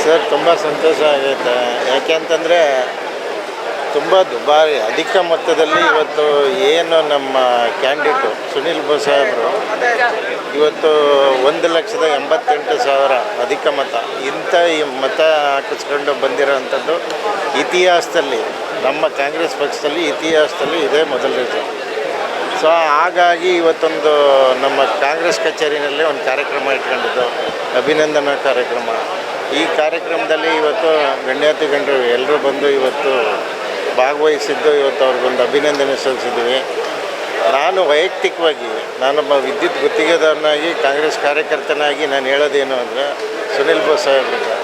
Sir ತುಂಬ ಸಂತೋಷ ಆಗೈತೆ. ಯಾಕೆಂತಂದರೆ ತುಂಬ ದುಬಾರಿ ಅಧಿಕ ಮೊತ್ತದಲ್ಲಿ ಇವತ್ತು ಏನು ನಮ್ಮ ಕ್ಯಾಂಡಿಡೇಟು ಸುನಿಲ್ ಬೋಸ್ ಸಾಹೇಬರು ಇವತ್ತು 1,88,000 ಅಧಿಕ ಮತ ಈ ಮತ ಹಾಕಿಸ್ಕೊಂಡು ಬಂದಿರೋವಂಥದ್ದು ಇತಿಹಾಸದಲ್ಲಿ ನಮ್ಮ ಕಾಂಗ್ರೆಸ್ ಪಕ್ಷದಲ್ಲಿ ಇತಿಹಾಸದಲ್ಲಿ ಇದೇ ಮೊದಲನೇದು. ಸೊ ಹಾಗಾಗಿ ಇವತ್ತೊಂದು ನಮ್ಮ ಕಾಂಗ್ರೆಸ್ ಕಚೇರಿನಲ್ಲಿ ಒಂದು ಕಾರ್ಯಕ್ರಮ ಇಟ್ಕೊಂಡಿದ್ದು, ಅಭಿನಂದನಾ ಕಾರ್ಯಕ್ರಮ. ಈ ಕಾರ್ಯಕ್ರಮದಲ್ಲಿ ಇವತ್ತು ಗಣ್ಯಾತಿ ಗಣ್ಯರು ಎಲ್ಲರೂ ಬಂದು ಇವತ್ತು ಭಾಗವಹಿಸಿದ್ದು. ಇವತ್ತು ಅವ್ರಿಗೊಂದು ಅಭಿನಂದನೆ ಸಲ್ಲಿಸಿದ್ವಿ. ನಾನು ವೈಯಕ್ತಿಕವಾಗಿ ನಾನೊಬ್ಬ ವಿದ್ಯುತ್ ಗುತ್ತಿಗೆದಾರನಾಗಿ ಕಾಂಗ್ರೆಸ್ ಕಾರ್ಯಕರ್ತನಾಗಿ ನಾನು ಹೇಳೋದೇನು ಅಂದರೆ, ಸುನಿಲ್ ಬೋಸ್ ಸಾಹೇಬ್ರಿಗೆ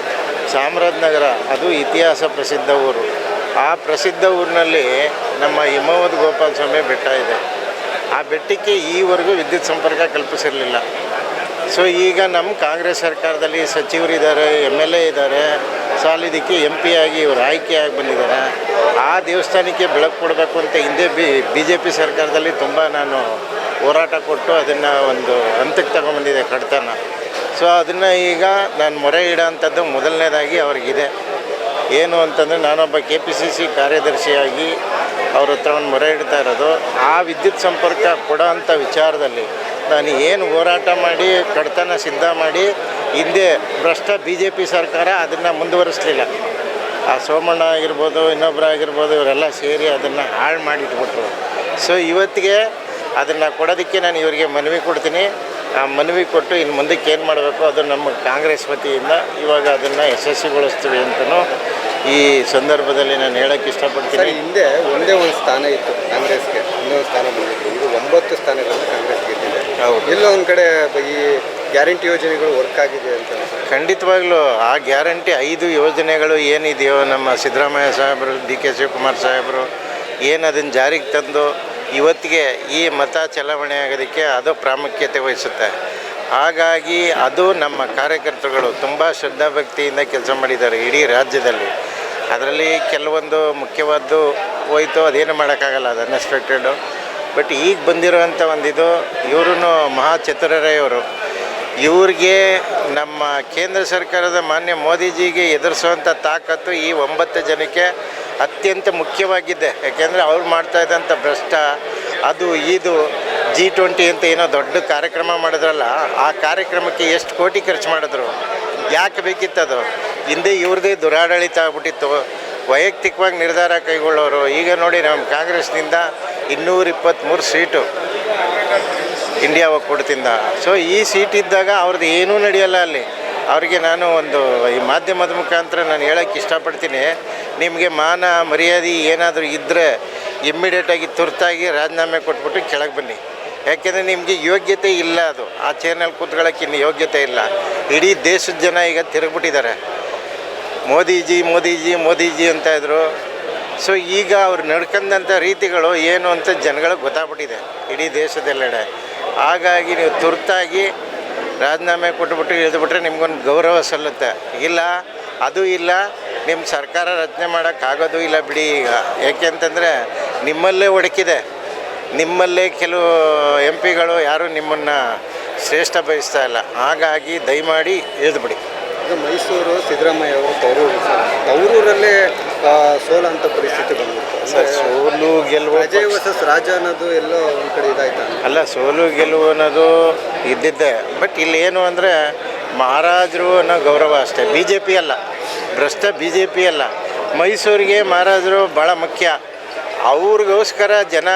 ಚಾಮರಾಜನಗರ ಅದು ಇತಿಹಾಸ ಪ್ರಸಿದ್ಧ ಊರು. ಆ ಪ್ರಸಿದ್ಧ ಊರಿನಲ್ಲಿ ನಮ್ಮ ಹಿಮವದ್ ಗೋಪಾಲ ಸ್ವಾಮಿ ಬೆಟ್ಟ ಇದೆ. ಆ ಬೆಟ್ಟಕ್ಕೆ ಈವರೆಗೂ ವಿದ್ಯುತ್ ಸಂಪರ್ಕ ಕಲ್ಪಿಸಿರಲಿಲ್ಲ. ಸೊ ಈಗ ನಮ್ಮ ಕಾಂಗ್ರೆಸ್ ಸರ್ಕಾರದಲ್ಲಿ ಸಚಿವರಿದ್ದಾರೆ, MLA ಇದ್ದಾರೆ, ಸಾಲಿದಕ್ಕೆ MP ಆಗಿ ಇವರು ಆಯ್ಕೆಯಾಗಿ ಬಂದಿದ್ದಾರೆ. ಆ ದೇವಸ್ಥಾನಕ್ಕೆ ಬೆಳಕು ಕೊಡಬೇಕು ಅಂತ ಹಿಂದೆ BJP ಸರ್ಕಾರದಲ್ಲಿ ತುಂಬ ನಾನು ಹೋರಾಟ ಕೊಟ್ಟು ಅದನ್ನು ಒಂದು ಹಂತಕ್ಕೆ ತಗೊಂಬಂದಿದೆ ಕಡ್ತನ. ಸೊ ಅದನ್ನು ಈಗ ನಾನು ಮೊರೆ ಇಡೋಂಥದ್ದು ಮೊದಲನೇದಾಗಿ ಅವ್ರಿಗಿದೆ. ಏನು ಅಂತಂದರೆ, ನಾನೊಬ್ಬ KPCC ಕಾರ್ಯದರ್ಶಿಯಾಗಿ ಅವ್ರ ಹತ್ರ ಒಂದು ಮೊರೆ ಇಡ್ತಾ ಇರೋದು, ಆ ವಿದ್ಯುತ್ ಸಂಪರ್ಕ ಕೊಡೋ ಅಂಥ ವಿಚಾರದಲ್ಲಿ ನಾನು ಏನು ಹೋರಾಟ ಮಾಡಿ ಕಡ್ತನ ಸಿದ್ಧ ಮಾಡಿ ಹಿಂದೆ ಭ್ರಷ್ಟ BJP ಸರ್ಕಾರ ಅದನ್ನು ಮುಂದುವರಿಸಲಿಲ್ಲ. ಆ ಸೋಮಣ್ಣ ಆಗಿರ್ಬೋದು, ಇನ್ನೊಬ್ಬರಾಗಿರ್ಬೋದು, ಇವರೆಲ್ಲ ಸೇರಿ ಅದನ್ನು ಹಾಳು ಮಾಡಿಟ್ಬಿಟ್ರು. ಸೊ ಇವತ್ತಿಗೆ ಅದನ್ನು ಕೊಡೋದಕ್ಕೆ ನಾನು ಇವರಿಗೆ ಮನವಿ ಕೊಡ್ತೀನಿ. ಆ ಮನವಿ ಕೊಟ್ಟು ಇನ್ನು ಮುಂದಕ್ಕೆ ಏನು ಮಾಡಬೇಕು ಅದು ನಮ್ಮ ಕಾಂಗ್ರೆಸ್ ವತಿಯಿಂದ ಇವಾಗ ಅದನ್ನು ಯಶಸ್ವಿಗೊಳಿಸ್ತೀವಿ ಅಂತಲೂ ಈ ಸಂದರ್ಭದಲ್ಲಿ ನಾನು ಹೇಳೋಕ್ಕೆ ಇಷ್ಟಪಡ್ತೀನಿ. ಹಿಂದೆ ಒಂದೇ ಒಂದು ಸ್ಥಾನ ಇತ್ತು ಕಾಂಗ್ರೆಸ್ಗೆ, ಇನ್ನೊಂದು ಸ್ಥಾನ ಬಂದಿತ್ತು. ಇದು 9 ಸ್ಥಾನಗಳನ್ನು ಕಾಂಗ್ರೆಸ್ ಗೆದ್ದಿದೆ. ಹೌದು, ಎಲ್ಲೋ ಒಂದು ಕಡೆ ಈ ಗ್ಯಾರಂಟಿ ಯೋಜನೆಗಳು ವರ್ಕ್ ಆಗಿದೆ ಅಂತ. ಖಂಡಿತವಾಗ್ಲೂ ಆ ಗ್ಯಾರಂಟಿ 5 ಯೋಜನೆಗಳು ಏನಿದೆಯೋ ನಮ್ಮ ಸಿದ್ದರಾಮಯ್ಯ ಸಾಹೇಬರು, DK ಶಿವಕುಮಾರ್ ಸಾಹೇಬರು ಏನು ಅದನ್ನು ಜಾರಿಗೆ ತಂದು ಇವತ್ತಿಗೆ ಈ ಮತ ಚಲಾವಣೆ ಆಗೋದಕ್ಕೆ ಅದು ಪ್ರಾಮುಖ್ಯತೆ ವಹಿಸುತ್ತೆ. ಹಾಗಾಗಿ ಅದು ನಮ್ಮ ಕಾರ್ಯಕರ್ತರುಗಳು ತುಂಬ ಶ್ರದ್ಧಾಭಕ್ತಿಯಿಂದ ಕೆಲಸ ಮಾಡಿದ್ದಾರೆ ಇಡೀ ರಾಜ್ಯದಲ್ಲಿ. ಅದರಲ್ಲಿ ಕೆಲವೊಂದು ಮುಖ್ಯವಾದ್ದು ಹೋಯ್ತು, ಅದೇನು ಮಾಡೋಕ್ಕಾಗಲ್ಲ, ಅದು ಅನ್ಎಕ್ಸ್ಪೆಕ್ಟೆಡು. ಬಟ್ ಈಗ ಬಂದಿರೋವಂಥ ಒಂದಿದು, ಇವರು ಮಹಾ ಚತುರರೆಯವರು. ಇವ್ರಿಗೆ ನಮ್ಮ ಕೇಂದ್ರ ಸರ್ಕಾರದ ಮಾನ್ಯ ಮೋದಿಜಿಗೆ ಎದುರಿಸುವಂಥ ತಾಕತ್ತು ಈ 9 ಜನಕ್ಕೆ ಅತ್ಯಂತ ಮುಖ್ಯವಾಗಿದೆ. ಯಾಕೆಂದರೆ ಅವ್ರು ಮಾಡ್ತಾಯಿದ್ದಂಥ ಭ್ರಷ್ಟ ಅದು ಇದು G20 ಅಂತ ಏನೋ ದೊಡ್ಡ ಕಾರ್ಯಕ್ರಮ ಮಾಡಿದ್ರಲ್ಲ, ಆ ಕಾರ್ಯಕ್ರಮಕ್ಕೆ ಎಷ್ಟು ಕೋಟಿ ಖರ್ಚು ಮಾಡಿದ್ರು, ಯಾಕೆ ಬೇಕಿತ್ತದು? ಹಿಂದೆ ಇವ್ರದ್ದೇ ದುರಾಡಳಿತ ಆಗ್ಬಿಟ್ಟಿತ್ತು. ವೈಯಕ್ತಿಕವಾಗಿ ನಿರ್ಧಾರ ಕೈಗೊಳ್ಳೋರು. ಈಗ ನೋಡಿ, ನಮ್ಮ ಕಾಂಗ್ರೆಸ್ನಿಂದ 223 ಸೀಟು ಇಂಡಿಯಾ ಒಕ್ಕೂಟದಿಂದ. ಸೊ ಈ ಸೀಟ್ ಇದ್ದಾಗ ಅವ್ರದ್ದು ಏನೂ ನಡೆಯಲ್ಲ ಅಲ್ಲಿ. ಅವರಿಗೆ ನಾನು ಒಂದು ಈ ಮಾಧ್ಯಮದ ಮುಖಾಂತರ ನಾನು ಹೇಳೋಕ್ಕೆ ಇಷ್ಟಪಡ್ತೀನಿ, ನಿಮಗೆ ಮಾನ ಮರ್ಯಾದೆ ಏನಾದರೂ ಇದ್ದರೆ ಇಮ್ಮಿಡಿಯೇಟಾಗಿ ತುರ್ತಾಗಿ ರಾಜೀನಾಮೆ ಕೊಟ್ಬಿಟ್ಟು ಕೆಳಗೆ ಬನ್ನಿ. ಯಾಕೆಂದರೆ ನಿಮಗೆ ಯೋಗ್ಯತೆ ಇಲ್ಲ, ಅದು ಆ ಚೇರ್ನಲ್ಲಿ ಕೂತ್ಕೊಳ್ಳೋಕ್ಕೆ ಇನ್ನು ಯೋಗ್ಯತೆ ಇಲ್ಲ. ಇಡೀ ದೇಶದ ಜನ ಈಗ ತಿರುಗಿಬಿಟ್ಟಿದ್ದಾರೆ. ಮೋದಿಜಿ ಮೋದಿಜಿ ಮೋದಿಜಿ ಅಂತ ಇದ್ರು. ಸೊ ಈಗ ಅವ್ರು ನಡ್ಕೊಂಡಂಥ ರೀತಿಗಳು ಏನು ಅಂತ ಜನಗಳಿಗೆ ಗೊತ್ತಾಗ್ಬಿಟ್ಟಿದೆ ಇಡೀ ದೇಶದೆಲ್ಲೆಡೆ. ಹಾಗಾಗಿ ನೀವು ತುರ್ತಾಗಿ ರಾಜೀನಾಮೆ ಕೊಟ್ಟುಬಿಟ್ಟು ಇಳಿದುಬಿಟ್ರೆ ನಿಮ್ಗೊಂದು ಗೌರವ ಸಲ್ಲುತ್ತೆ. ಇಲ್ಲ, ಅದು ಇಲ್ಲ, ನಿಮ್ಮ ಸರ್ಕಾರ ರಚನೆ ಮಾಡೋಕ್ಕಾಗೋದು ಇಲ್ಲ ಬಿಡಿ ಈಗ. ಏಕೆಂತಂದರೆ ನಿಮ್ಮಲ್ಲೇ ಒಡಕಿದೆ, ನಿಮ್ಮಲ್ಲೇ ಕೆಲವು MP ಗಳು ಯಾರೂ ನಿಮ್ಮನ್ನು ಶ್ರೇಷ್ಠ ಬಯಸ್ತಾ ಇಲ್ಲ. ಹಾಗಾಗಿ ದಯಮಾಡಿ ಇಳಿದುಬಿಡಿ. ಈಗ ಮೈಸೂರು ಸಿದ್ದರಾಮಯ್ಯ ಅವರು ತವರೂರಲ್ಲೇ ಸೋಲಂಥ ಪರಿಸ್ಥಿತಿ ಬಂದ್ಬಿಡ್ತು. ಸೋಲು ಗೆಲುವು ಅಜಯ್ ವರ್ಸಸ್ ರಾಜ ಅನ್ನೋದು ಎಲ್ಲೋ ಒಂದು ಕಡೆ ಇದಾಯ್ತು. ಅಲ್ಲ, ಸೋಲು ಗೆಲುವು ಅನ್ನೋದು ಇದ್ದಿದ್ದೆ. ಬಟ್ ಇಲ್ಲಿ ಏನು ಅಂದರೆ, ಮಹಾರಾಜರು ಅನ್ನೋ ಗೌರವ ಅಷ್ಟೇ, BJP ಅಲ್ಲ, ಭ್ರಷ್ಟ BJP ಅಲ್ಲ. ಮೈಸೂರಿಗೆ ಮಹಾರಾಜರು ಭಾಳ ಮುಖ್ಯ. ಅವ್ರಿಗೋಸ್ಕರ ಜನ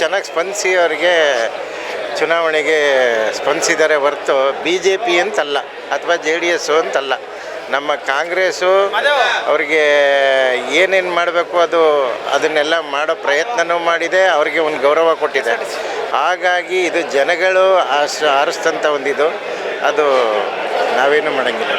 ಚೆನ್ನಾಗಿ ಸ್ಪಂದಿಸಿ ಅವರಿಗೆ ಚುನಾವಣೆಗೆ ಸ್ಪಂದಿಸಿದ್ದಾರೆ ಹೊರತು BJP ಅಂತಲ್ಲ, ಅಥವಾ JDS ಅಂತಲ್ಲ. ನಮ್ಮ ಕಾಂಗ್ರೆಸ್ಸು ಅವ್ರಿಗೆ ಏನೇನು ಮಾಡಬೇಕು ಅದನ್ನೆಲ್ಲ ಮಾಡೋ ಪ್ರಯತ್ನವೂ ಮಾಡಿದೆ, ಅವರಿಗೆ ಒಂದು ಗೌರವ ಕೊಟ್ಟಿದೆ. ಹಾಗಾಗಿ ಇದು ಜನಗಳು ಆರಿಸ್ತಂಥ ಒಂದಿದು, ಅದು ನಾವೇನು ಮಾಡೋಂಗಿಲ್ಲ.